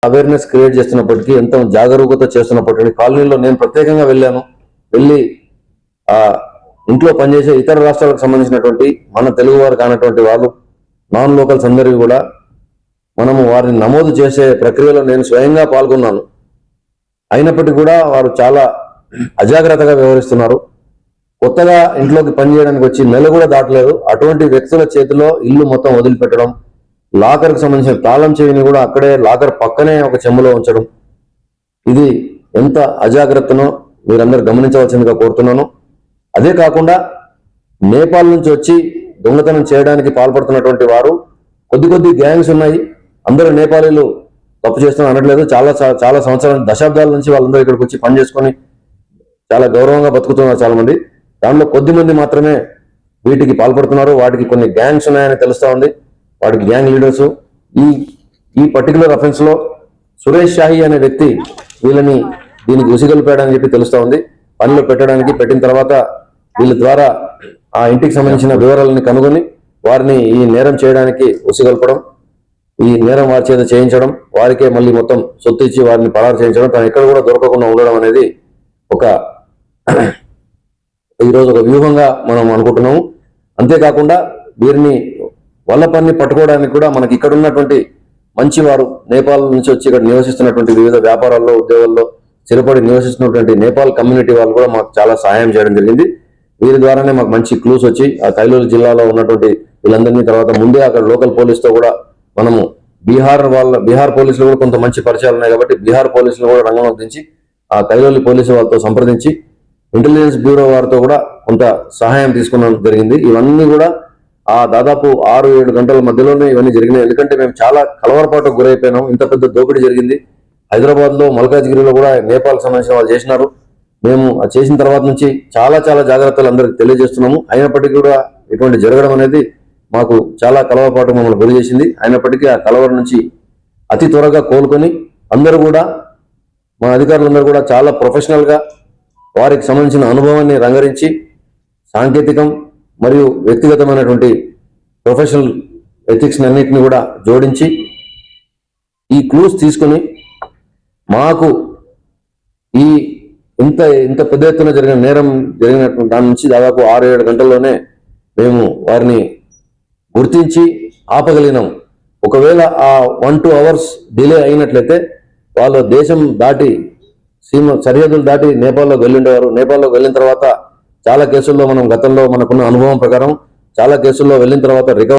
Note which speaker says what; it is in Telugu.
Speaker 1: అవేర్నెస్ క్రియేట్ చేస్తున్నప్పటికీ, ఎంత జాగరూకత చేస్తున్నప్పటికీ కాలనీలో నేను ప్రత్యేకంగా వెళ్ళి ఆ ఇంట్లో పనిచేసే ఇతర రాష్ట్రాలకు సంబంధించినటువంటి మన తెలుగు వారు కానటువంటి వాళ్ళు, నాన్ లోకల్స్ అందరికీ కూడా మనము వారిని నమోదు చేసే ప్రక్రియలో నేను స్వయంగా పాల్గొన్నాను. అయినప్పటికీ కూడా వారు చాలా అజాగ్రత్తగా వ్యవహరిస్తున్నారు. కొత్తగా ఇంట్లోకి పనిచేయడానికి వచ్చి నెల కూడా దాటలేదు, అటువంటి వ్యక్తుల చేతిలో ఇల్లు మొత్తం వదిలిపెట్టడం, లాకర్కి సంబంధించిన తాళం చెవిని కూడా అక్కడే లాకర్ పక్కనే ఒక చెంబులో ఉంచడం, ఇది ఎంత అజాగ్రత్తనో మీరందరూ గమనించవలసిందిగా కోరుతున్నాను. అదే కాకుండా నేపాల్ నుంచి వచ్చి దొంగతనం చేయడానికి పాల్పడుతున్నటువంటి వారు కొద్ది గ్యాంగ్స్ ఉన్నాయి. అందరూ నేపాలీలు తప్పు చేస్తున్నారు అనట్లేదు. చాలా సంవత్సరాల దశాబ్దాల నుంచి వాళ్ళందరూ ఇక్కడికి వచ్చి పని చేసుకొని చాలా గౌరవంగా బతుకుతున్నారు చాలా మంది. దానిలో కొద్దిమంది మాత్రమే వీటికి పాల్పడుతున్నారు. వాటికి కొన్ని గ్యాంగ్స్ ఉన్నాయని తెలుస్తా ఉంది. వాటికి గ్యాంగ్ లీడర్స్. ఈ పర్టికులర్ అఫెన్స్ లో సురేష్ షాహి అనే వ్యక్తి దీనికి ఉసిగొల్పాడని చెప్పి తెలుస్తా ఉంది. పనిలో పెట్టిన తర్వాత వీళ్ళ ద్వారా ఆ ఇంటికి సంబంధించిన వివరాలని కనుగొని వారిని ఈ నేరం చేయడానికి ఉసిగొల్పడం, ఈ నేరం వారి చేత చేయించడం, వారికే మళ్ళీ మొత్తం సొత్తు ఇచ్చి వారిని పరారు చేయించడం, తను ఎక్కడ కూడా దొరకకుండా ఉండడం అనేది ఈరోజు ఒక వ్యూహంగా మనం అనుకుంటున్నాము. అంతేకాకుండా వీరిని వల్లపన్ని పట్టుకోవడానికి కూడా మనకి ఇక్కడ ఉన్నటువంటి మంచివారు, నేపాల్ నుంచి వచ్చి ఇక్కడ నివసిస్తున్నటువంటి వివిధ వ్యాపారాల్లో, ఉద్యోగాల్లో స్థిరపడి నివసిస్తున్నటువంటి నేపాల్ కమ్యూనిటీ వాళ్ళు కూడా మాకు చాలా సహాయం చేయడం జరిగింది. వీరి ద్వారానే మాకు మంచి క్లూస్ వచ్చి ఆ కైలూరు జిల్లాలో ఉన్నటువంటి వీళ్ళందరినీ, తర్వాత ముందే అక్కడ లోకల్ పోలీసుతో కూడా మనము బీహార్ పోలీసులు కూడా కొంత మంచి పరిచయాలు ఉన్నాయి కాబట్టి బీహార్ పోలీసులు కూడా రంగంలోకి దించి ఆ కైలోలి పోలీసు వాళ్ళతో సంప్రదించి ఇంటెలిజెన్స్ బ్యూరో వారితో కూడా కొంత సహాయం తీసుకోవడం జరిగింది. ఇవన్నీ కూడా ఆ దాదాపు 6-7 గంటల మధ్యలోనే ఇవన్నీ జరిగినాయి. ఎందుకంటే మేము చాలా కలవరపాటుకు గురైపోయినాం. ఇంత పెద్ద దోపిడీ జరిగింది. హైదరాబాద్ లో మల్కాజ్గిరిలో కూడా నేపాల్ సంబంధించిన వాళ్ళు చేసినారు. మేము చేసిన తర్వాత నుంచి చాలా జాగ్రత్తలు అందరికి తెలియజేస్తున్నాము. అయినప్పటికీ కూడా ఇటువంటి జరగడం అనేది మాకు చాలా కలవరపాటు మమ్మల్ని గురి చేసింది. అయినప్పటికీ ఆ కలవర నుంచి అతి త్వరగా కోలుకొని అందరూ కూడా, మా అధికారులందరూ కూడా చాలా ప్రొఫెషనల్ గా వారికి సంబంధించిన అనుభవాన్ని రంగరించి సాంకేతికం మరియు వ్యక్తిగతమైనటువంటి ప్రొఫెషనల్ ఎథిక్స్ అన్నింటినీ కూడా జోడించి ఈ క్లూస్ తీసుకుని మాకు ఇంత పెద్ద ఎత్తున నేరం జరిగినటువంటి దాని నుంచి దాదాపు 6-7 గంటల్లోనే మేము వారిని గుర్తించి ఆపగలిగినాం. ఒకవేళ ఆ 1-2 అవర్స్ డిలే అయినట్లయితే వాళ్ళు దేశం దాటి సరిహద్దులు దాటి నేపాల్లోకి వెళ్ళిండేవారు. నేపాల్లోకి వెళ్ళిన తర్వాత చాలా కేసుల్లో మనం గతంలో మనకున్న అనుభవం ప్రకారం చాలా కేసుల్లో వెళ్ళిన తర్వాత రికవరీ